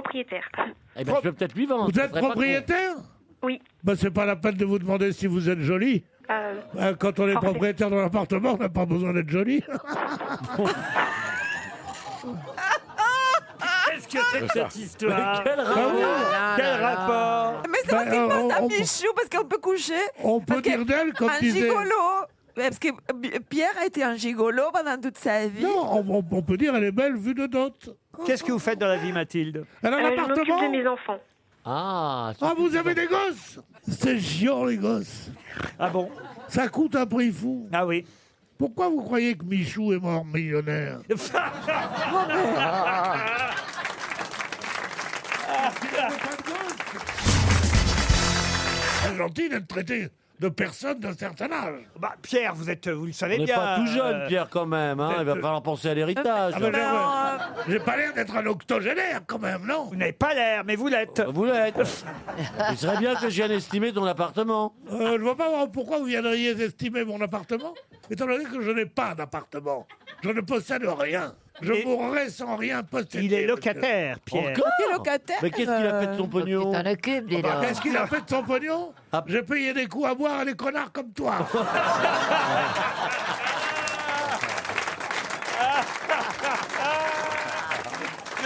propriétaire. Eh ben, je peux peut-être lui vendre. Vous êtes propriétaire? Oui. Bah, c'est pas la peine de vous demander si vous êtes jolie. Quand on est forcément. propriétaire d'un appartement, on n'a pas besoin d'être joli. Qu'est-ce que c'est que cette histoire? Quel rapport? Quel rapport? Mais c'est parce qu'il pense à on- Michou, parce qu'on peut coucher. On peut Parce que dire d'elle comme un disait... gigolo. Ouais, parce que Pierre a été un gigolo pendant toute sa vie. Non, on peut dire elle est belle vue de dot. Qu'est-ce que vous faites dans la vie, Mathilde? Elle a un Je m'occupe appartement. de mes enfants. Ah, Ah, vous avez des gosses? C'est chiant, les gosses. Ah bon? Ça coûte un prix fou. Ah oui. Pourquoi vous croyez que Michou est mort millionnaire? C'est gentil d'être traité de personnes d'un certain âge. Bah, Pierre, vous le savez on n'est bien. pas tout jeune, Pierre, quand même. Hein. Il va falloir penser à l'héritage. Ah, mais j'ai pas l'air d'être un octogénaire, quand même, non? Vous n'avez pas l'air, mais vous l'êtes. Vous l'êtes. Il serait bien que je vienne estimer ton appartement. Je vois pas pourquoi vous viendriez estimer mon appartement, étant donné que je n'ai pas d'appartement. Je ne possède rien. Je Et- mourrai sans rien posséder. Il est monsieur. locataire, Pierre. Encore? T'es locataire. Mais qu'est-ce qu'il a fait de son pognon? T'en occupes, dis Bah, donc. qu'est-ce qu'il a fait de son pognon? Ah. J'ai payé des coups à boire à des connards comme toi.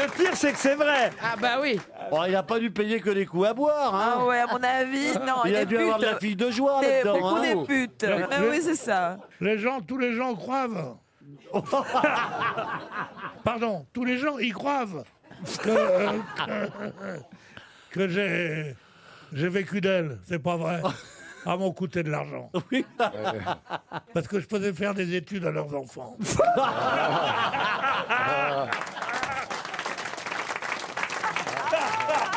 Le pire, c'est que c'est vrai. Ah bah oui. Oh, il n'a pas dû payer que des coups à boire. Hein. Ah ouais, à mon avis, non. Il a des dû avoir de la putes. fille de joie Des- là-dedans. beaucoup Hein. des putes. Ah oui, c'est ça. Tous les gens croivent. Pardon, tous les gens y croivent que j'ai vécu d'elle. C'est pas vrai. À m'en coûter de l'argent. Oui. Parce que je faisais faire des études à leurs enfants.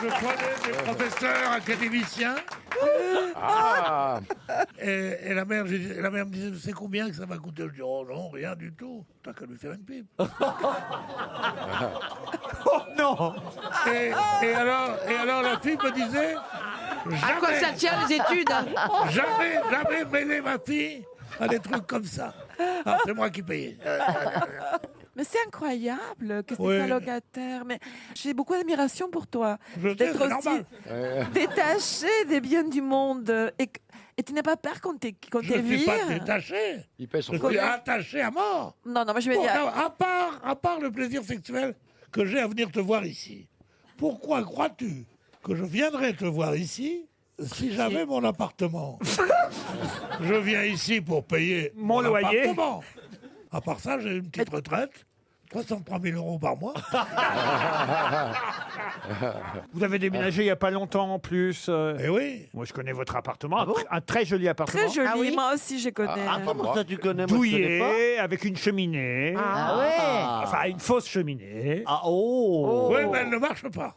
Je prenais des professeurs académiciens. Et la mère me disait, c'est combien que ça va coûter? Je dis, oh non, rien du tout. T'as qu'à lui faire une pipe. Oh non. Et alors la fille me disait, À quoi ça tient les études hein? jamais mêler ma fille à des trucs comme ça. Ah, c'est moi qui payais. Mais c'est incroyable que c'est Oui. un locataire. Mais j'ai beaucoup d'admiration pour toi. Je sais, D'être c'est aussi normal. détaché des biens du monde. Et tu n'as pas peur qu'on Je t'évire? ne suis pas détaché. Il paye son Je suis attaché à mort. Non, non, moi je vais Bon, dire. non, à part le plaisir sexuel que j'ai à venir te voir ici, pourquoi crois-tu que je viendrais te voir ici si j'avais mon appartement? Je viens ici pour payer Mon loyer. appartement. À part ça, j'ai une petite retraite, 303 000 € par mois. Vous avez déménagé il n'y a pas longtemps en plus. Eh oui. Moi, je connais votre appartement. Un très joli appartement. Très joli, Ah oui moi aussi je connais. Ah, comment ça tu connais? Moi, je connais pas. Douillet, avec une cheminée. Ah ouais. Enfin, une fausse cheminée. Ah, oh. Oui, mais elle ne marche pas.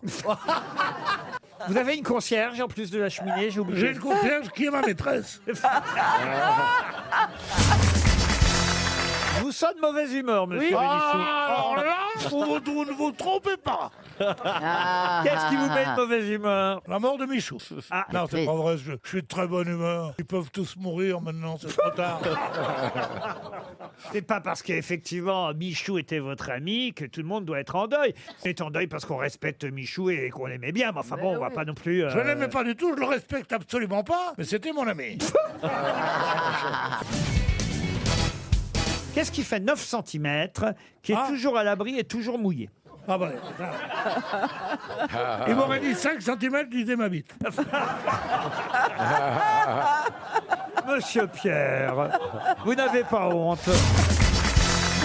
Vous avez une concierge en plus de la cheminée, j'ai oublié. J'ai une concierge qui est ma maîtresse. Vous sonnez de mauvaise humeur, monsieur Bénichou. Alors là, vous ne vous trompez pas. Qu'est-ce qui vous met de mauvaise humeur? La mort de Michou. Ah, Non, c'est pas vrai, je suis de très bonne humeur. Ils peuvent tous mourir maintenant, c'est trop tard. c'est pas parce qu'effectivement Michou était votre ami que tout le monde doit être en deuil. On est en deuil parce qu'on respecte Michou et qu'on l'aimait bien. Mais enfin bon, on va pas non plus... Je ne l'aimais pas du tout, je le respecte absolument pas, mais c'était mon ami. Qu'est-ce qui fait 9 cm, qui est toujours à l'abri et toujours mouillé? Ah ben, il m'aurait dit 5 cm, je disais ma bite. Monsieur Pierre, vous n'avez pas honte.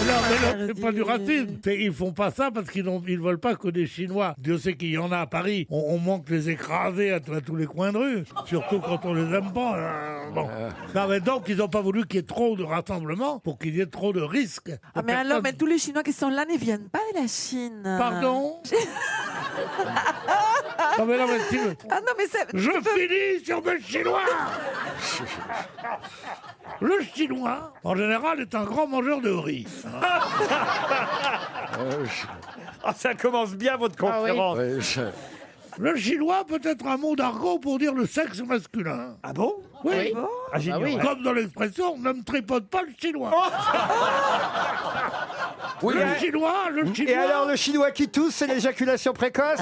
Non, mais non, c'est pas du racisme. Ils font pas ça parce qu'ils ne veulent pas que des Chinois, Dieu sait qu'il y en a à Paris, on manque de les écraser à tous les coins de rue, surtout quand on les aime pas. Bon. Non, mais donc, ils n'ont pas voulu qu'il y ait trop de rassemblements pour qu'il y ait trop de risques. Ah, mais alors, mais tous les Chinois qui sont là ne viennent pas de la Chine. Pardon? Non, mais non, mais si- Ah non, mais c'est... Je finis sur le Chinois. Le Chinois, en général, est un grand mangeur de riz. Ah, ça commence bien votre conférence. Le Chinois peut être un mot d'argot pour dire le sexe masculin. Ah bon? Oui. Ah, j'ignorais. Comme dans l'expression, ne me tripote pas le Chinois. Oui, Le mais- chinois, le chinois. Et alors, le chinois qui tousse, c'est l'éjaculation précoce?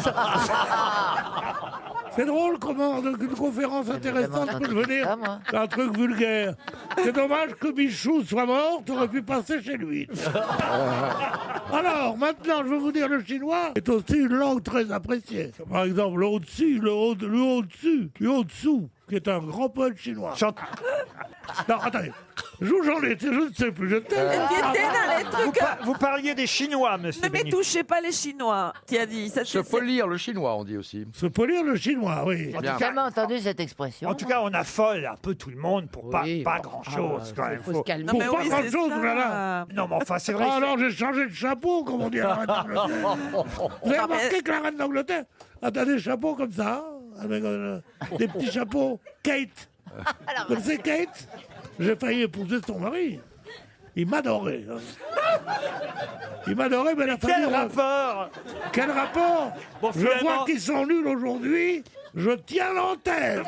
C'est drôle comment une conférence intéressante peut devenir un truc vulgaire. C'est dommage que Michou soit mort, t'aurais pu passer chez lui. Alors, maintenant, je veux vous dire, le chinois est aussi une langue très appréciée. Par exemple, le au-dessus, le haut-dessous, qui est un grand poète chinois. Non, attendez. J'en étais, je ne sais plus. Il était dans les trucs. Vous parliez des Chinois, monsieur Ne me Bénichou. touchez pas les Chinois, tu as dit. Ça, Se polir le chinois, on dit aussi. Se polir le chinois, oui. Bien. J'ai jamais entendu cette expression. En tout cas, on affole un peu tout le monde pour Oui, pas bon. grand-chose, quand même. Faut se calmer. Pour mais pas oui, grand c'est chose, ça. voilà. Non, mais enfin, c'est vrai. Ah non, j'ai changé de chapeau, comme on dit à la reine d'Angleterre. Vous avez remarqué que la reine d'Angleterre a des chapeaux comme ça, avec des petits chapeaux. Kate. Vous connaissez Kate? J'ai failli épouser son mari. Il m'adorait. Il m'adorait, mais la famille... Quel rapport? Quel rapport? Bon, Je finalement- vois qu'ils sont nuls aujourd'hui. Je tiens l'antenne.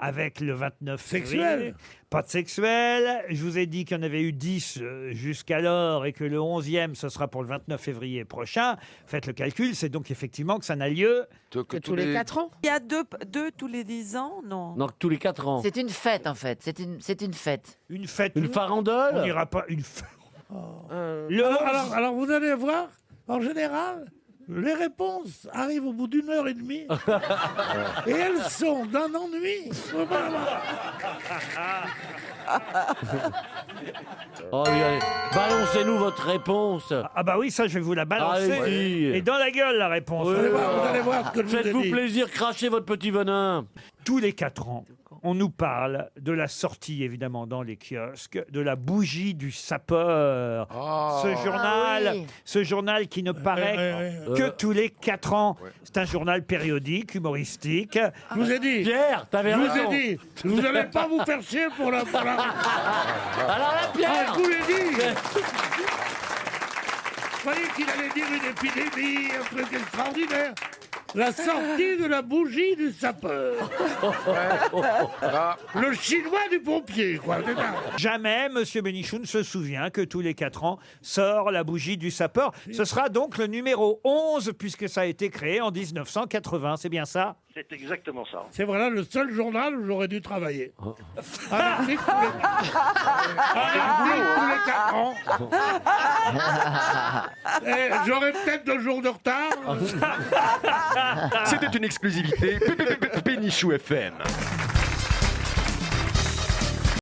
Avec le 29 Sexuel. février. Pas de sexuel. Je vous ai dit qu'il y en avait eu 10 jusqu'alors et que le 11e, ce sera pour le 29 février prochain. Faites le calcul, c'est donc effectivement que ça n'a lieu. Que tous les 4 ans. Il y a deux tous les 10 ans, non? Donc tous les 4 ans. C'est une fête en fait. C'est une fête. Une fête. Une On farandole. n'ira pas une fête. Le Alors, vous allez voir, en général, les réponses arrivent au bout d'une heure et demie. Et elles sont d'un ennui. Oh, oui, allez. Balancez-nous votre réponse. Ah bah oui, ça je vais vous la balancer. Allez-y. Et dans la gueule la réponse. Oui. Vous allez voir ce que je vous ai Faites-vous dit. plaisir, crachez votre petit venin. Tous les 4 ans, on nous parle de la sortie, évidemment, dans les kiosques, de la bougie du sapeur. Ah. Ce oui. journal qui ne paraît ouais. que tous les 4 ans. C'est un journal périodique, humoristique. Je vous ai dit. Pierre, t'avais Je vous raison. ai dit. Vous n'allez pas vous faire chier pour la... Alors là, Ah, Pierre. je vous l'ai dit. Je croyais qu'il allait dire une épidémie, un truc extraordinaire. La sortie de la bougie du sapeur. Ah, Le chinois du pompier, quoi. C'est ça. Jamais Monsieur Bénichou ne se souvient que tous les 4 ans sort la bougie du sapeur. Ce sera donc le numéro 11 puisque ça a été créé en 1980. C'est bien ça? C'est exactement ça. C'est voilà le seul journal où j'aurais dû travailler. Un article tous les 4 ans. Et j'aurais peut-être 2 jours de retard. C'était une exclusivité Bénichou FM.